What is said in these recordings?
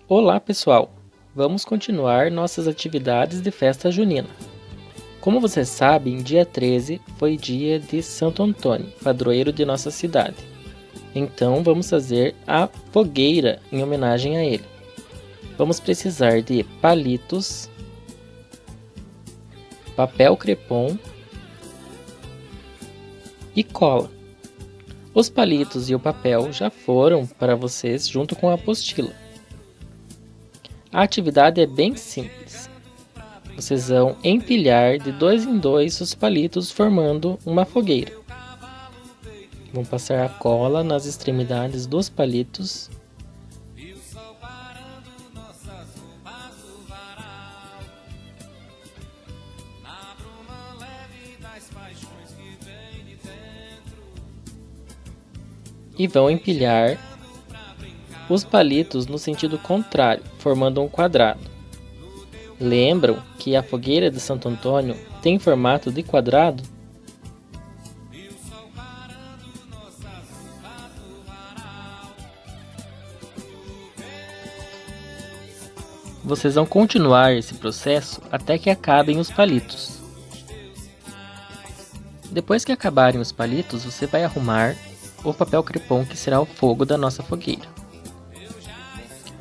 Olá pessoal, vamos continuar nossas atividades de festa junina. Como vocês sabem, dia 13 foi dia de Santo Antônio, padroeiro de nossa cidade. Então vamos fazer a fogueira em homenagem a ele. Vamos precisar de palitos, papel crepom e cola. Os palitos e o papel já foram para vocês junto com a apostila. A atividade é bem simples. Vocês vão empilhar de 2 em 2 os palitos formando uma fogueira. Vão passar a cola nas extremidades dos palitos. E vão empilhar os palitos no sentido contrário, formando um quadrado. Lembram que a fogueira de Santo Antônio tem formato de quadrado? Vocês vão continuar esse processo até que acabem os palitos. Depois que acabarem os palitos, você vai arrumar o papel crepom, que será o fogo da nossa fogueira.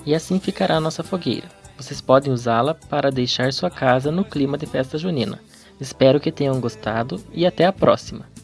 E assim ficará a nossa fogueira. Vocês podem usá-la para deixar sua casa no clima de festa junina. Espero que tenham gostado e até a próxima!